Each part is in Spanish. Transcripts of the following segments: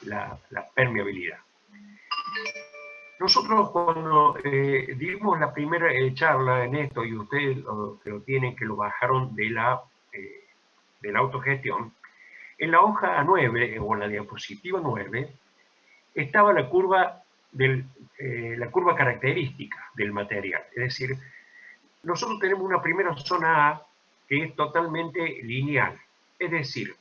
la permeabilidad. Nosotros cuando dimos la primera charla en esto, y ustedes lo tienen, que lo bajaron de la autogestión, en la hoja 9, o en la diapositiva 9, estaba la curva, la curva característica del material. Es decir, nosotros tenemos una primera zona A que es totalmente lineal. Es decir,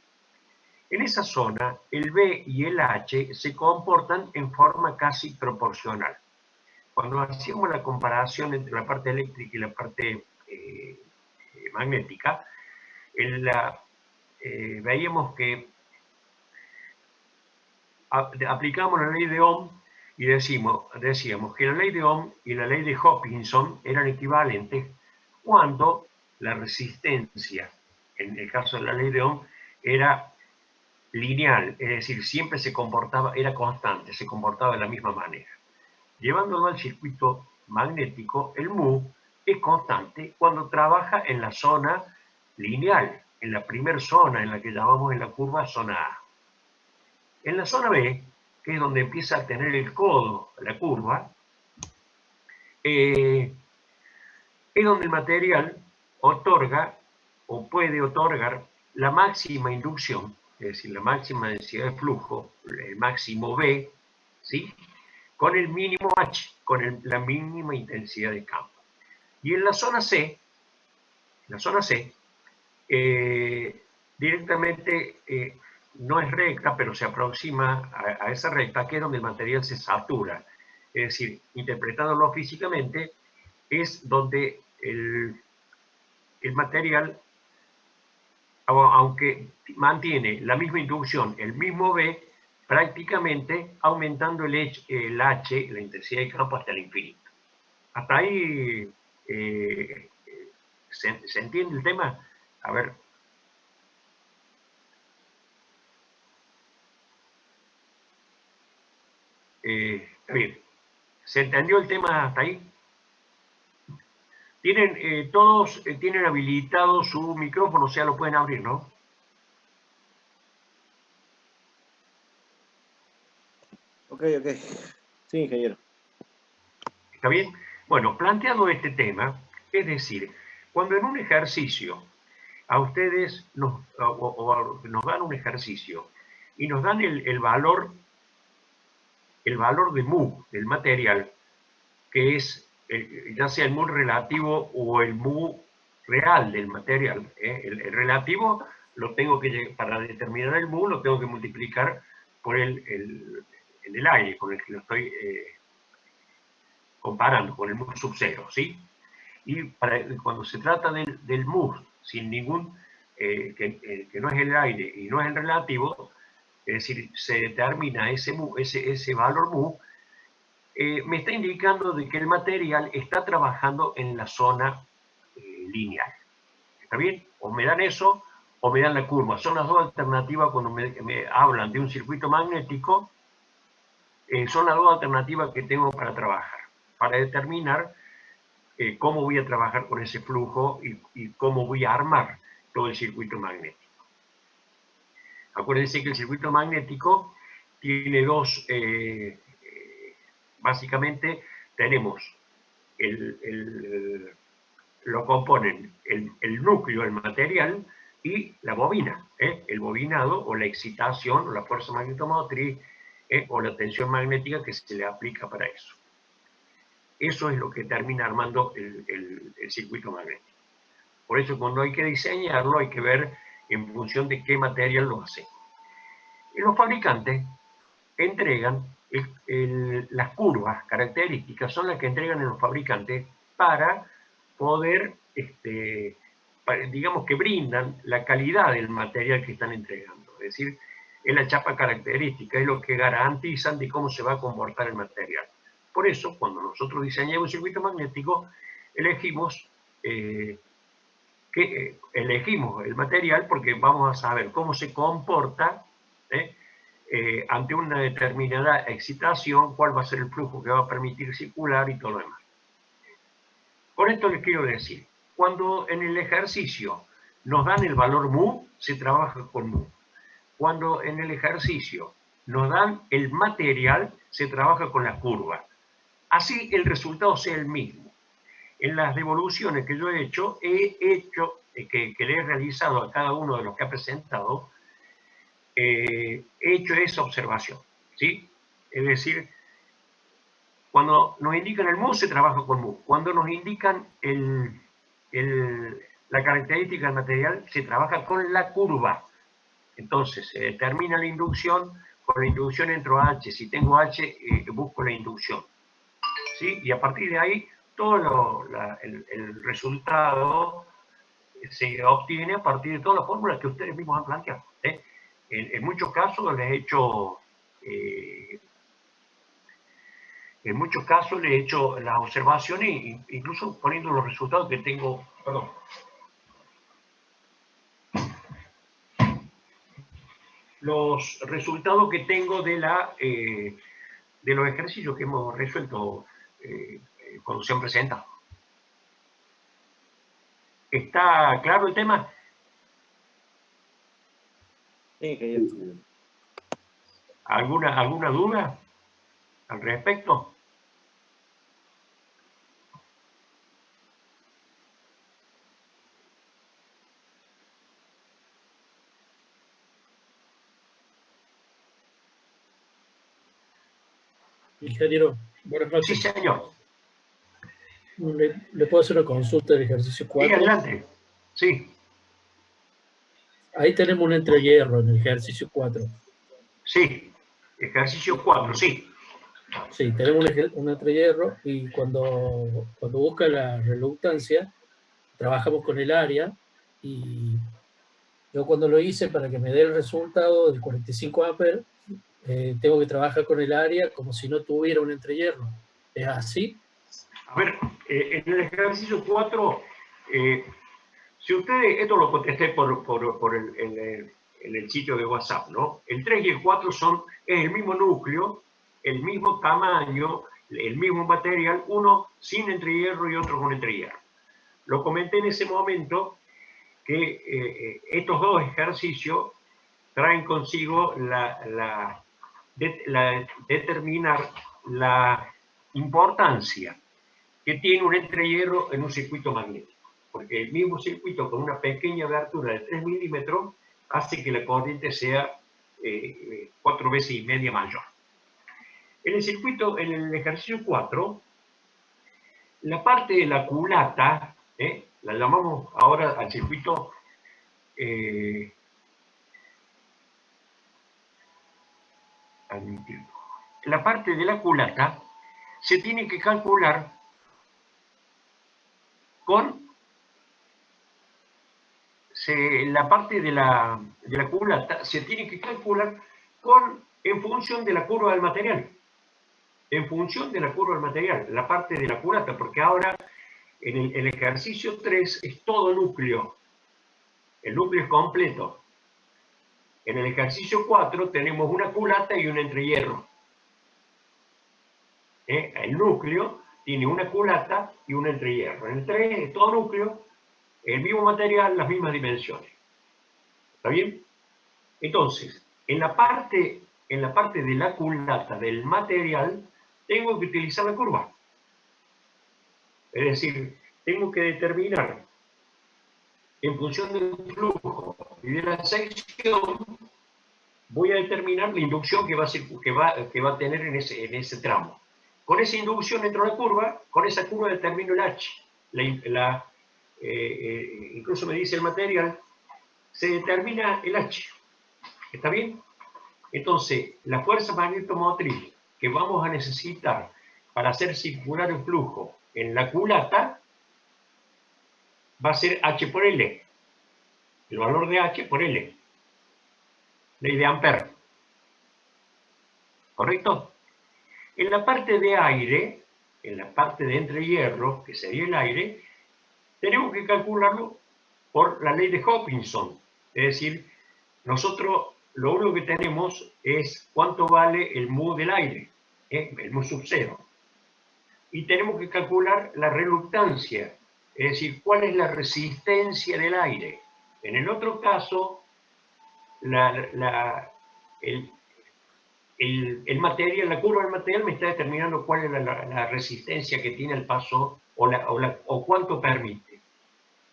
en esa zona, el B y el H se comportan en forma casi proporcional. Cuando hacíamos la comparación entre la parte eléctrica y la parte magnética, veíamos que aplicamos la ley de Ohm y decíamos que la ley de Ohm y la ley de Hopkinson eran equivalentes cuando la resistencia, en el caso de la ley de Ohm, era lineal, es decir, siempre se comportaba, era constante, se comportaba de la misma manera. Llevándolo al circuito magnético, el mu es constante cuando trabaja en la zona lineal, en la primera zona, en la que llamamos en la curva zona A. En la zona B, que es donde empieza a tener el codo la curva, es donde el material otorga o puede otorgar la máxima inducción, es decir, la máxima densidad de flujo, el máximo B, ¿sí?, con el mínimo H, con la mínima intensidad de campo. Y en la zona C, directamente no es recta, pero se aproxima a esa recta, que es donde el material se satura. Es decir, interpretándolo físicamente, es donde el material, aunque mantiene la misma inducción, el mismo B, prácticamente aumentando el H, la intensidad de campo, hasta el infinito. Hasta ahí ¿se entiende el tema? A ver. Está bien. ¿Se entendió el tema hasta ahí? Todos tienen habilitado su micrófono, o sea, lo pueden abrir, ¿no? Ok. Sí, ingeniero. ¿Está bien? Bueno, planteando este tema, es decir, cuando en un ejercicio a ustedes nos dan un ejercicio y nos dan el valor de mu del material, que es ya sea el mu relativo o el mu real del material. El relativo lo tengo que, para determinar el mu, lo tengo que multiplicar por el aire con el que lo estoy comparando, con el mu sub 0, ¿sí? Y cuando se trata del mu sin ningún, que no es el aire y no es el relativo, es decir, se determina ese valor mu, me está indicando de que el material está trabajando en la zona lineal. ¿Está bien? O me dan eso, o me dan la curva. Son las dos alternativas cuando me hablan de un circuito magnético. Son las dos alternativas que tengo para trabajar, para determinar cómo voy a trabajar con ese flujo y cómo voy a armar todo el circuito magnético. Acuérdense que el circuito magnético tiene dos, básicamente tenemos lo componen el núcleo, el material, y la bobina, el bobinado o la excitación o la fuerza magnetomotriz o la tensión magnética que se le aplica para eso. Eso es lo que termina armando el circuito magnético. Por eso cuando hay que diseñarlo hay que ver en función de qué material lo hace. Y los fabricantes entregan las curvas características, son las que entregan los fabricantes para poder, digamos que brindan la calidad del material que están entregando. Es decir, es la chapa característica, es lo que garantizan de cómo se va a comportar el material. Por eso, cuando nosotros diseñamos un circuito magnético, elegimos el material porque vamos a saber cómo se comporta ante una determinada excitación, cuál va a ser el flujo que va a permitir circular y todo lo demás. Con esto les quiero decir, cuando en el ejercicio nos dan el valor mu, se trabaja con mu. Cuando en el ejercicio nos dan el material, se trabaja con la curva. Así el resultado sea el mismo. En las devoluciones que yo he hecho, que le he realizado a cada uno de los que ha presentado, he hecho esa observación, ¿sí? Es decir, cuando nos indican el mu, se trabaja con mu. Cuando nos indican la característica del material, se trabaja con la curva. Entonces, se determina la inducción, con la inducción entro a H. Si tengo H, busco la inducción, ¿sí? Y a partir de ahí, todo el resultado se obtiene a partir de todas las fórmulas que ustedes mismos han planteado, ¿eh? En muchos casos les he hecho... en muchos casos le he hecho las observaciones, incluso poniendo los resultados que tengo, perdón. Los resultados que tengo de los ejercicios que hemos resuelto cuando se han presentado. ¿Está claro el tema? Sí, ingeniero. ¿Alguna duda al respecto? Ingeniero, buenas noches. Sí, señor. ¿Le puedo hacer una consulta del ejercicio 4? Sí, adelante. Sí. Ahí tenemos un entrehierro en el ejercicio 4. Sí. Ejercicio 4, sí. Sí, tenemos un entrehierro y cuando busca la reluctancia, trabajamos con el área y yo cuando lo hice para que me dé el resultado del 45 amperes, tengo que trabajar con el área como si no tuviera un entrehierro. ¿Es así? A ver, en el ejercicio 4, si ustedes, esto lo contesté en el sitio de WhatsApp, ¿no? El 3 y el 4 es el mismo núcleo, el mismo tamaño, el mismo material, uno sin entrehierro y otro con entrehierro. Lo comenté en ese momento que estos dos ejercicios traen consigo determinar la importancia que tiene un entrehierro en un circuito magnético. Porque el mismo circuito con una pequeña abertura de 3 milímetros hace que la corriente sea 4 veces y media mayor. En el circuito, en el ejercicio 4, la parte de la culata, la llamamos ahora al circuito la parte de la culata se tiene que calcular la parte de la culata se tiene que calcular en función de la curva del material. En función de la curva del material, la parte de la culata, porque ahora en el ejercicio 3 es todo núcleo. El núcleo es completo. En el ejercicio 4 tenemos una culata y un entrehierro. El núcleo tiene una culata y un entrehierro. En el 3 es todo núcleo, el mismo material, las mismas dimensiones. ¿Está bien? Entonces, en la parte de la culata del material, tengo que utilizar la curva. Es decir, tengo que determinar, en función del flujo y de la sección, voy a determinar la inducción que va a tener en ese tramo. Con esa inducción entro a la curva, con esa curva determino el H. Incluso me dice el material, se determina el H. ¿Está bien? Entonces, la fuerza magnetomotriz que vamos a necesitar para hacer circular el flujo en la culata va a ser H por L. El valor de H por L. Ley de Ampere. ¿Correcto? En la parte de aire, en la parte de entrehierro, que sería el aire, tenemos que calcularlo por la ley de Hopkinson. Es decir, nosotros lo único que tenemos es cuánto vale el mu del aire, el mu sub 0. Y tenemos que calcular la reluctancia, es decir, cuál es la resistencia del aire. En el otro caso, el material, la curva del material me está determinando cuál es la resistencia que tiene el paso o cuánto permite.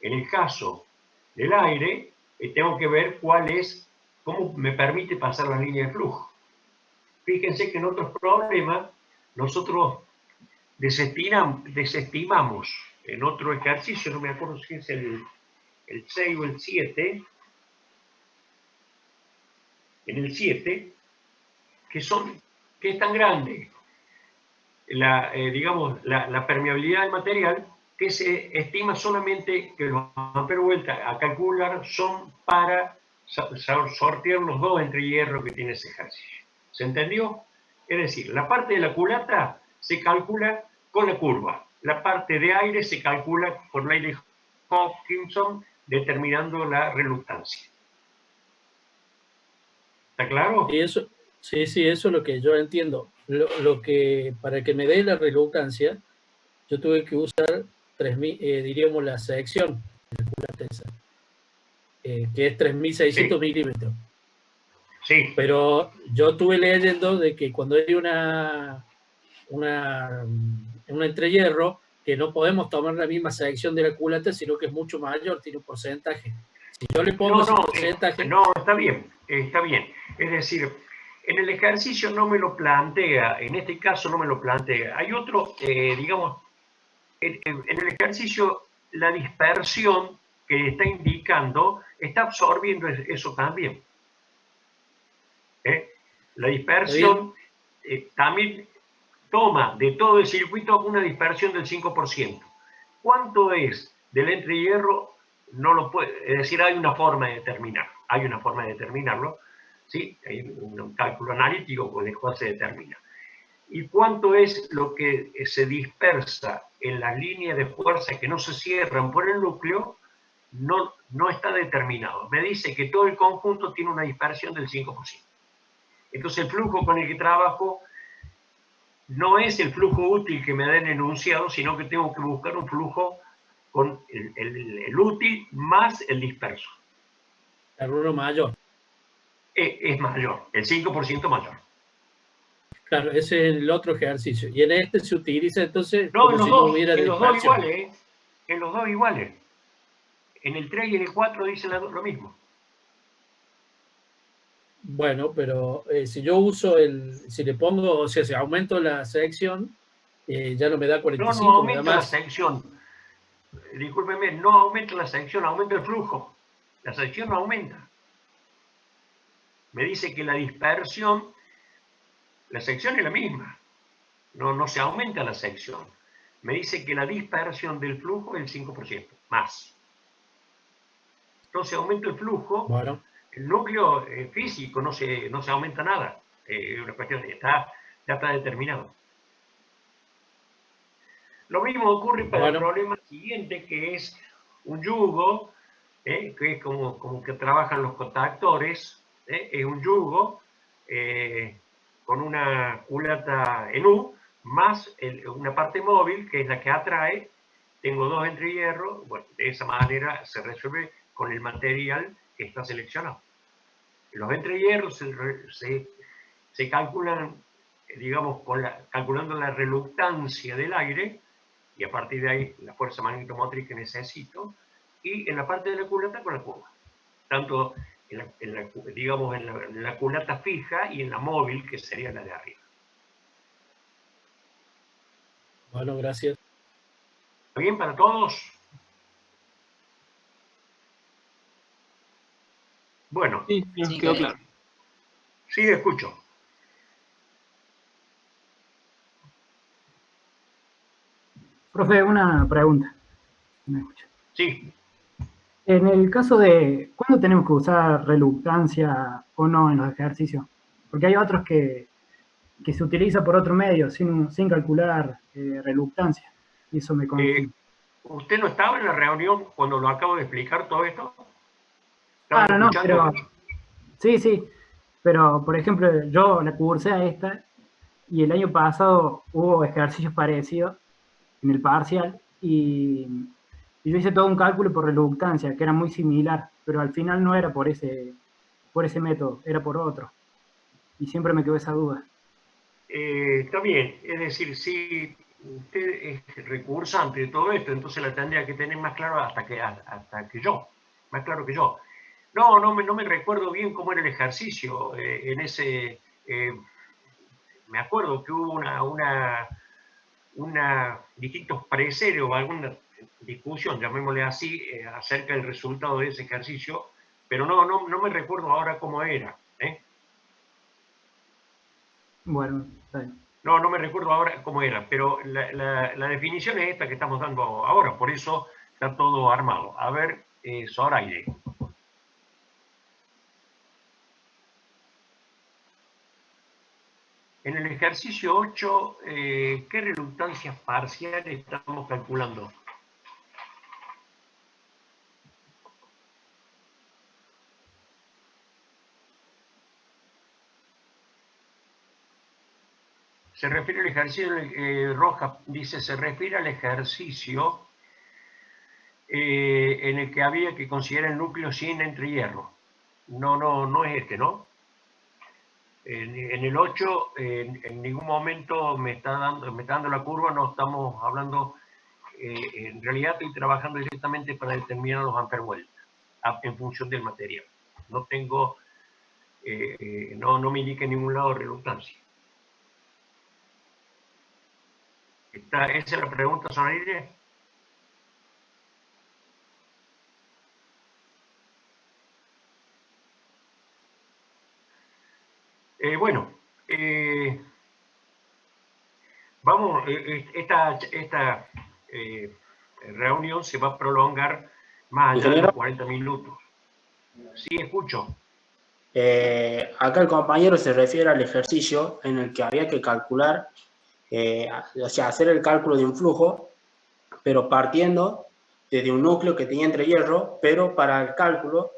En el caso del aire, tengo que ver cómo me permite pasar la línea de flujo. Fíjense que en otros problemas nosotros desestimamos en otro ejercicio, no me acuerdo si es el 6 o el 7, en el 7, que es tan grande digamos, la permeabilidad del material, que se estima solamente que los amperes vuelta a calcular son para sortear los 2 entre hierro que tiene ese ejercicio. ¿Se entendió? Es decir, la parte de la culata se calcula con la curva. La parte de aire se calcula por Rayleigh-Hopkinson determinando la reluctancia. ¿Está claro? Y eso, sí, eso es lo que yo entiendo. Lo que, para que me dé la reluctancia, yo tuve que usar 3000, diríamos la sección de la culata esa, que es 3600 milímetros. Sí. Pero yo estuve leyendo de que cuando hay un entrehierro, que no podemos tomar la misma sección de la culata, sino que es mucho mayor, tiene un porcentaje. Si yo le pongo ese porcentaje... No, está bien, está bien. Es decir, en el ejercicio no me lo plantea, en este caso no me lo plantea. Hay otro, digamos, en el ejercicio la dispersión que está indicando está absorbiendo eso también. La dispersión también toma de todo el circuito una dispersión del 5%. ¿Cuánto es del entrehierro? No lo puede, es decir, hay una forma de determinarlo, ¿sí? Hay un cálculo analítico con el cual se determina. ¿Y cuánto es lo que se dispersa en las líneas de fuerza que no se cierran por el núcleo? No está determinado. Me dice que todo el conjunto tiene una dispersión del 5%. Entonces el flujo con el que trabajo no es el flujo útil que me da el enunciado, sino que tengo que buscar un flujo con el útil más el disperso. El rubro mayor. Es mayor, el 5% mayor. Claro, ese es el otro ejercicio. Y en este se utiliza entonces no, como si no hubiera dispersión. En los dos iguales, ¿eh? En los dos iguales. En el 3 y en el 4 dicen lo mismo. Bueno, pero si yo uso si le pongo, o sea, si aumento la sección, ya no me da 45, no aumenta me da más. la sección. Discúlpeme, no aumenta la sección, aumenta el flujo. La sección no aumenta. Me dice que la dispersión, la sección es la misma. No se aumenta la sección. Me dice que la dispersión del flujo es el 5%, más. Entonces aumenta el flujo. Bueno. El núcleo físico no se aumenta nada. Una cuestión ya está determinado. Lo mismo ocurre para el problema siguiente, que es un yugo, que es como que trabajan los contactores. Es un yugo con una culata en U, más una parte móvil, que es la que atrae. Tengo 2 entrehierros. Bueno, de esa manera se resuelve con el material que está seleccionado. Los entrehierros se calculan, digamos, calculando la reluctancia del aire, y a partir de ahí la fuerza magnetomotriz que necesito, y en la parte de la culata con la curva. Tanto digamos, en la culata fija y en la móvil, que sería la de arriba. Bueno, gracias. ¿Está bien para todos? Bueno. Sí, quedó claro. Sí, escucho. Profe, una pregunta. ¿Me escucha? Sí. En el caso de, ¿cuándo tenemos que usar reluctancia o no en los ejercicios? Porque hay otros que se utiliza por otro medio, sin calcular reluctancia. Y eso me confunde. ¿Usted no estaba en la reunión cuando lo acabo de explicar todo esto? Claro, no, pero... Sí. Pero, por ejemplo, yo la cursé a esta y el año pasado hubo ejercicios parecidos en el parcial y yo hice todo un cálculo por reluctancia, que era muy similar, pero al final no era por ese método, era por otro. y siempre me quedó esa duda. Está bien, es decir, si usted es recursante de todo esto, entonces la tendría que tener más claro hasta que yo, más claro que yo. No me recuerdo bien cómo era el ejercicio en ese... me acuerdo que hubo distintos pareceres o alguna discusión, llamémosle así, acerca del resultado de ese ejercicio, pero no me recuerdo ahora cómo era. Bueno, está bien. No me recuerdo ahora cómo era, pero la definición es esta que estamos dando ahora, por eso está todo armado. A ver, Zoraide. En el ejercicio 8, ¿qué reluctancias parciales estamos calculando? Se refiere al ejercicio, Rojas dice, se refiere al ejercicio en el que había que considerar el núcleo sin entrehierro. No es este, ¿no? En el 8, en ningún momento me está dando la curva, no estamos hablando, en realidad estoy trabajando directamente para determinar los amperwells en función del material. No tengo, no me indica en ningún lado reluctancia. ¿Esa es la pregunta, Sonaire? Bueno, vamos, esta reunión se va a prolongar más allá de los 40 minutos. Sí, escucho. Acá el compañero se refiere al ejercicio en el que había que calcular, o sea, hacer el cálculo de un flujo, pero partiendo desde un núcleo que tenía entrehierro, pero para el cálculo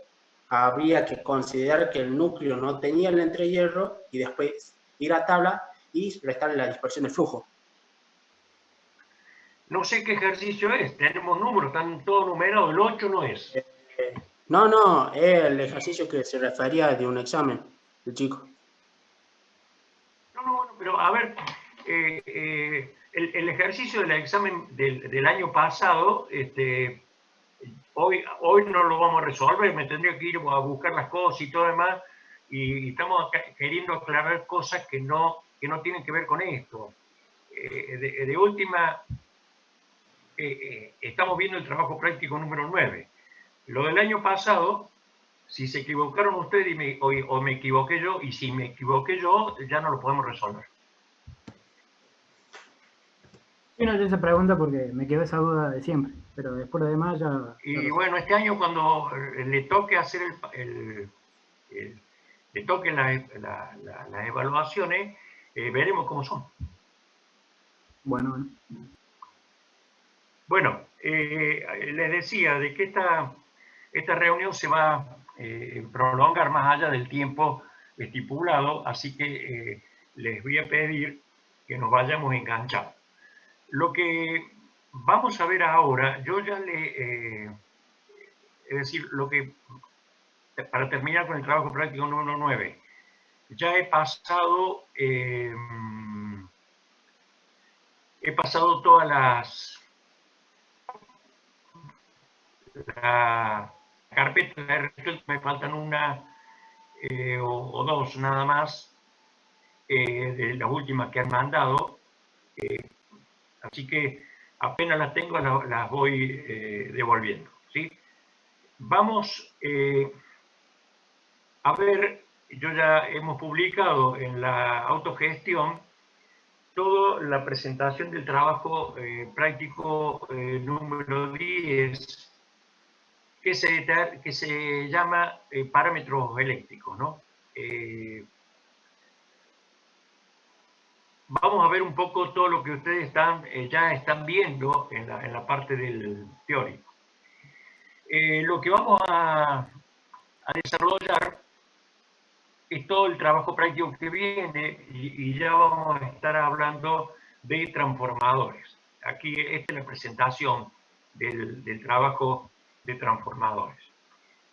habría que considerar que el núcleo no tenía el entrehierro y después ir a tabla y restarle la dispersión de flujo. No sé qué ejercicio es, tenemos números, están todos numerados, el 8 no es. No, es el ejercicio que se refería de un examen, el chico. No, pero a ver, el ejercicio del examen del año pasado, hoy no lo vamos a resolver, me tendría que ir a buscar las cosas y todo demás, y estamos queriendo aclarar cosas que no tienen que ver con esto. De última, estamos viendo el trabajo práctico número 9. Lo del año pasado, si se equivocaron ustedes o me equivoqué yo, y si me equivoqué yo, ya no lo podemos resolver. Yo no hice esa pregunta porque me quedó esa duda de siempre, pero después de demás ya... Y bueno, este año cuando le toque hacer le toquen las evaluaciones, veremos cómo son. Bueno. Bueno, les decía de que esta reunión se va a prolongar más allá del tiempo estipulado, así que les voy a pedir que nos vayamos enganchando. Lo que vamos a ver ahora, yo ya es decir, para terminar con el trabajo práctico número 9, ya he pasado todas la carpeta de resuelto, me faltan una o dos nada más de las últimas que han mandado, así que apenas las tengo las voy devolviendo, ¿sí? Vamos a ver, ya hemos publicado en la autogestión toda la presentación del trabajo práctico número 10, que se llama parámetros eléctricos, ¿no? Vamos a ver un poco todo lo que ustedes ya están viendo en la parte del teórico. Lo que vamos a desarrollar es todo el trabajo práctico que viene y ya vamos a estar hablando de transformadores. Aquí esta es la presentación del trabajo de transformadores.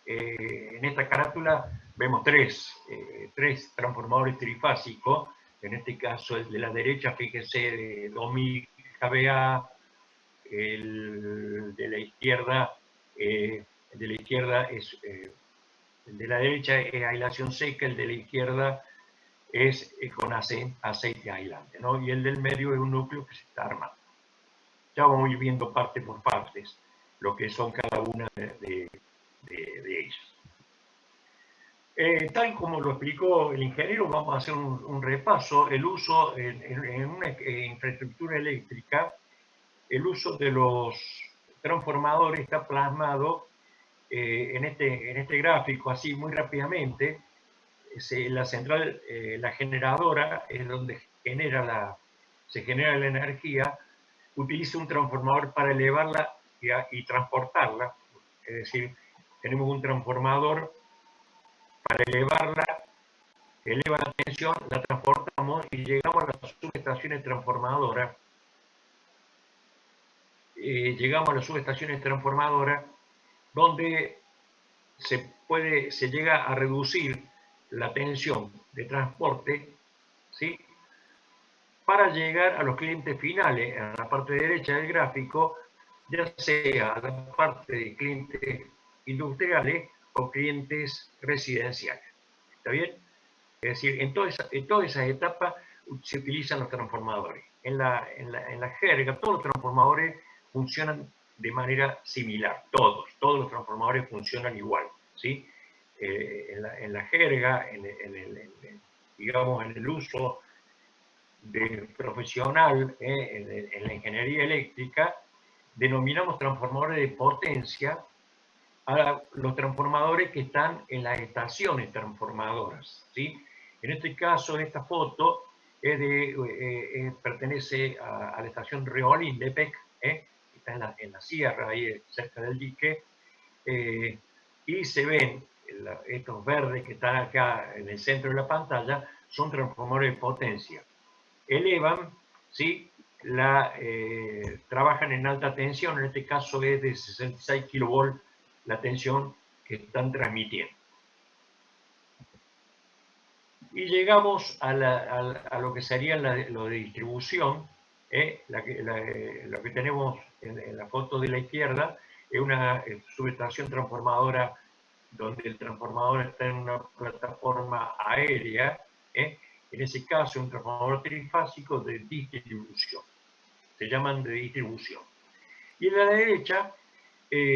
En esta carátula vemos tres transformadores trifásicos, en este caso el de la derecha, fíjense, de 2000 kVA, el de la izquierda es, el de la derecha es aislación seca, el de la izquierda es con aceite aislante, ¿no? Y el del medio es un núcleo que se está armando. Ya vamos a ir viendo parte por partes lo que son cada una de ellas. Tal como lo explicó el ingeniero, vamos a hacer un repaso. El uso en una infraestructura eléctrica, el uso de los transformadores está plasmado en este gráfico, así muy rápidamente. La central, la generadora, es donde se genera la energía, utiliza un transformador para elevarla y transportarla. Es decir, tenemos un transformador para elevarla, eleva la tensión, la transportamos y llegamos a las subestaciones transformadoras. Donde se llega a reducir la tensión de transporte, ¿sí? Para llegar a los clientes finales, en la parte derecha del gráfico, ya sea a la parte de clientes industriales o clientes residenciales. ¿Está bien? Es decir, en todas esas etapas se utilizan los transformadores. En la jerga, todos los transformadores funcionan de manera similar. Todos los transformadores funcionan igual, ¿sí? En la jerga, digamos, en el uso profesional, en la ingeniería eléctrica, denominamos transformadores de potencia a los transformadores que están en las estaciones transformadoras, ¿sí? En este caso, esta foto pertenece a la estación Reolín de PEC, que está en la sierra, ahí cerca del dique, y se ven estos verdes que están acá en el centro de la pantalla, son transformadores de potencia. Elevan, ¿sí? Trabajan en alta tensión, en este caso es de 66 kV la tensión que están transmitiendo. Y llegamos a lo que sería lo de distribución. Lo que tenemos en la foto de la izquierda es una subestación transformadora donde el transformador está en una plataforma aérea. En ese caso, un transformador trifásico de distribución. Se llaman de distribución. Y en la derecha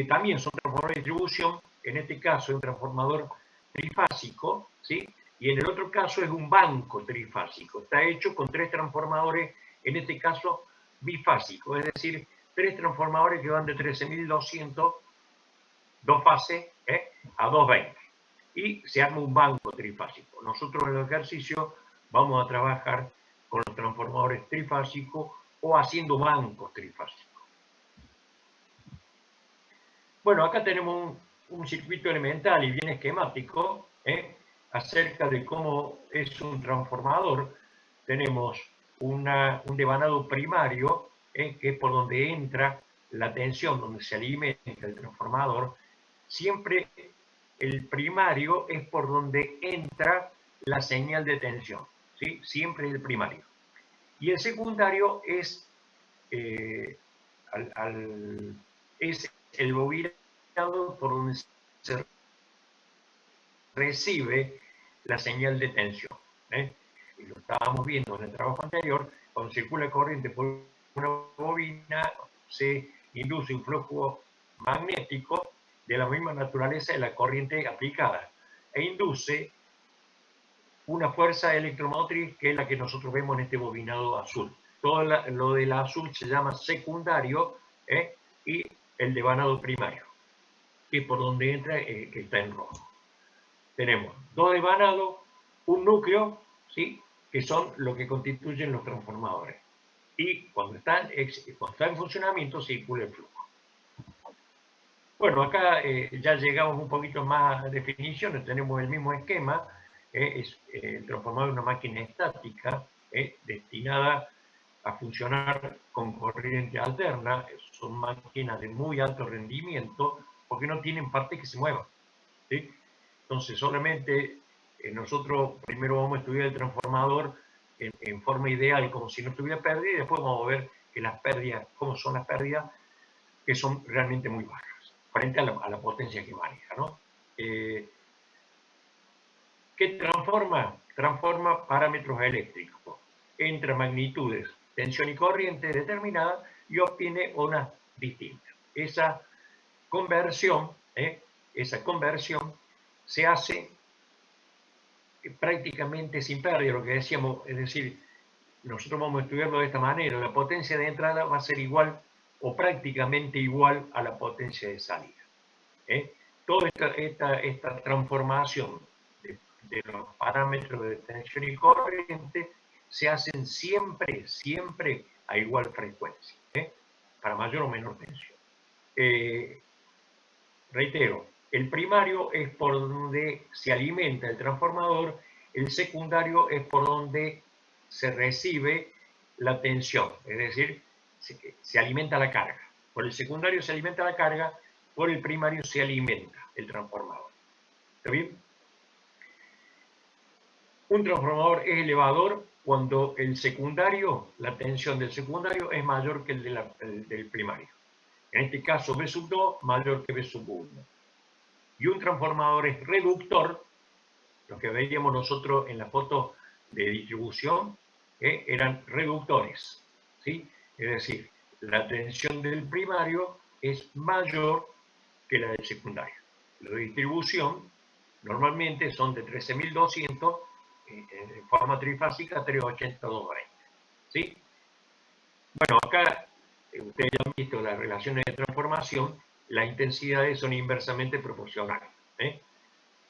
también son transformadores de distribución. En este caso es un transformador trifásico, ¿sí? Y en el otro caso es un banco trifásico. Está hecho con 3 transformadores, en este caso bifásicos, es decir, 3 transformadores que van de 13.200, 2 fases, a 220. Y se arma un banco trifásico. Nosotros en el ejercicio vamos a trabajar con los transformadores trifásicos o haciendo bancos trifásicos. Bueno, acá tenemos un circuito elemental y bien esquemático, acerca de cómo es un transformador. Tenemos un devanado primario, que es por donde entra la tensión, donde se alimenta el transformador. Siempre el primario es por donde entra la señal de tensión, ¿sí? Siempre el primario. Y el secundario es el bobinado por donde se recibe la señal de tensión. Y lo estábamos viendo en el trabajo anterior, cuando circula corriente por una bobina, se induce un flujo magnético de la misma naturaleza de la corriente aplicada, e induce una fuerza electromotriz que es la que nosotros vemos en este bobinado azul. Todo lo del azul se llama secundario, y el devanado primario, que es por donde entra, que está en rojo. Tenemos 2 devanados, un núcleo, ¿sí? Que son lo que constituyen los transformadores. Y cuando están en funcionamiento, circula el flujo. Bueno, acá ya llegamos un poquito más a definiciones, tenemos el mismo esquema. El transformador es una máquina estática, destinada a funcionar con corriente alterna. Son máquinas de muy alto rendimiento porque no tienen partes que se muevan, ¿sí? Entonces, solamente nosotros primero vamos a estudiar el transformador en forma ideal, como si no tuviera pérdida, y después vamos a ver que las pérdidas, cómo son las pérdidas, que son realmente muy bajas, frente a la potencia que maneja, ¿no? ¿Qué transforma? Transforma parámetros eléctricos, entre magnitudes, tensión y corriente determinada, y obtiene unas distintas. Esa conversión se hace prácticamente sin pérdida, lo que decíamos, es decir, nosotros vamos a estudiarlo de esta manera: la potencia de entrada va a ser igual o prácticamente igual a la potencia de salida. Toda esta transformación de los parámetros de tensión y corriente se hacen siempre a igual frecuencia, para mayor o menor tensión. Reitero, el primario es por donde se alimenta el transformador, el secundario es por donde se recibe la tensión, es decir, se alimenta la carga. Por el secundario se alimenta la carga, por el primario se alimenta el transformador. ¿Está bien? Un transformador es elevador cuando el secundario, la tensión del secundario es mayor que el del primario. En este caso, V sub 2 mayor que V sub 1. Y un transformador es reductor, lo que veíamos nosotros en la foto de distribución, eran reductores, ¿sí? Es decir, la tensión del primario es mayor que la del secundario. Los de distribución normalmente son de 13.200, en forma trifásica 380-220, ¿sí? Bueno, acá ustedes ya han visto las relaciones de transformación. Las intensidades son inversamente proporcionales.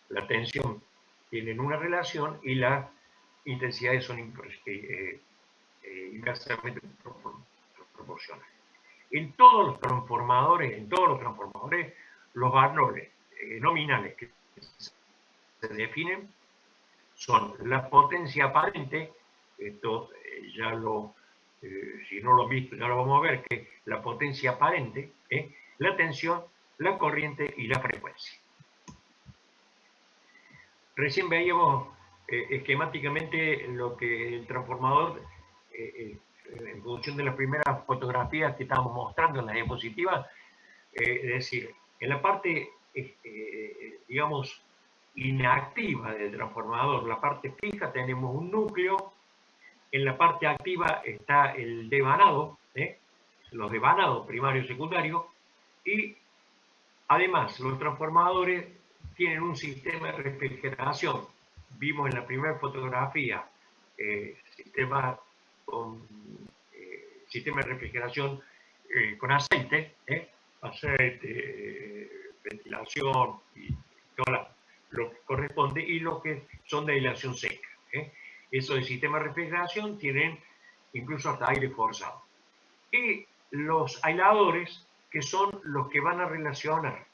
La tensión tienen una relación y las intensidades son inversamente proporcionales. En todos los transformadores, los valores nominales que se definen son la potencia aparente. Esto ya si no lo han visto, ya lo vamos a ver, que la potencia aparente, la tensión, la corriente y la frecuencia. Recién veíamos esquemáticamente lo que el transformador, en función de las primeras fotografías que estábamos mostrando en la diapositiva, es decir, en la parte, digamos, inactiva del transformador, la parte fija, tenemos un núcleo. En la parte activa está el devanado, los devanados primario y secundario, y además los transformadores tienen un sistema de refrigeración. Vimos en la primera fotografía sistema de refrigeración con aceite, ventilación y todo lo que corresponde, y lo que son de aislación seca. Eso del sistema de refrigeración tienen incluso hasta aire forzado. Y los aisladores, que son los que van a relacionar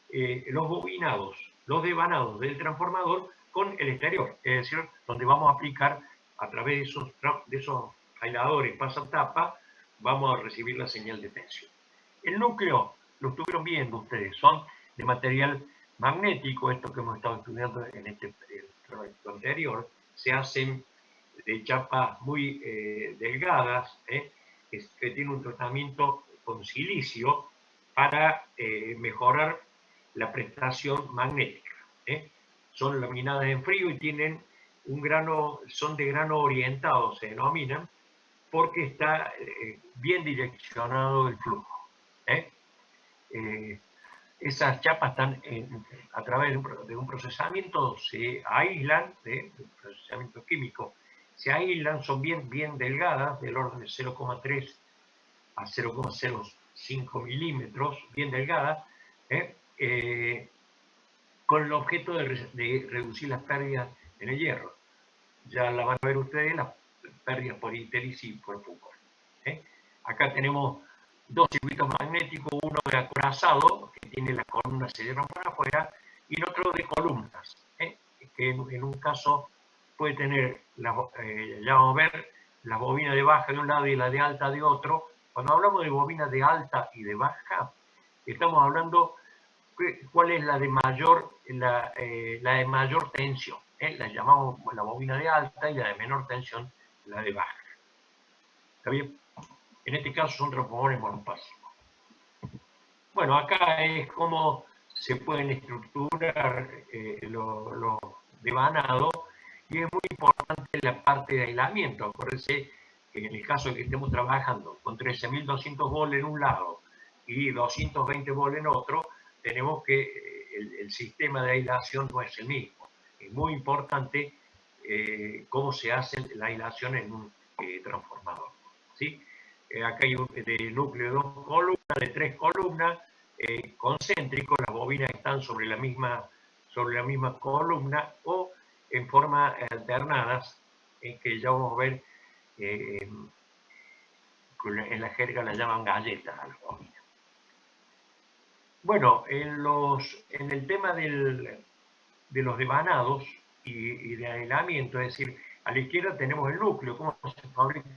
los bobinados, los devanados del transformador con el exterior, es decir, donde vamos a aplicar a través de esos aisladores pasa-tapa, vamos a recibir la señal de tensión. El núcleo, lo estuvieron viendo ustedes, son de material magnético, esto que hemos estado estudiando en este proyecto anterior. Se hacen de chapas muy delgadas, que tienen un tratamiento con silicio para mejorar la prestación magnética. Son laminadas en frío y tienen un grano, son de grano orientado, se denominan, porque está bien direccionado el flujo. Esas chapas están a través de un procesamiento, se aíslan, de un procesamiento químico, se aíslan, son bien delgadas, del orden de 0,3 a 0,05 milímetros, bien delgadas, con el objeto de reducir las pérdidas en el hierro. Ya la van a ver ustedes, las pérdidas por Intelis y por Foucault. Acá tenemos dos circuitos magnéticos, uno de acorazado, que tiene las columnas se cierran para afuera, y el otro de columnas, que en un caso puede tener, ya vamos a ver, la bobina de baja de un lado y la de alta de otro. Cuando hablamos de bobinas de alta y de baja, estamos hablando ¿Cuál es la de mayor, la de mayor tensión? La llamamos la bobina de alta y la de menor tensión, la de baja. ¿Está bien? En este caso son transformadores monopásivos. Bueno, acá es como se pueden estructurar los devanados, y es muy importante la parte de aislamiento. Acuérdense que en el caso de que estemos trabajando con 13.200 volt en un lado y 220 volt en otro, tenemos que el sistema de aislación no es el mismo. Es muy importante cómo se hace la aislación en un transformador, ¿sí? Acá hay un de núcleo de 2 columnas, de 3 columnas, concéntricos, las bobinas están sobre la misma columna o en forma alternadas, que ya vamos a ver, en la jerga la llaman galletas a las bobinas. Bueno, en el tema de los devanados y de aislamiento, es decir, a la izquierda tenemos el núcleo, cómo se fabrica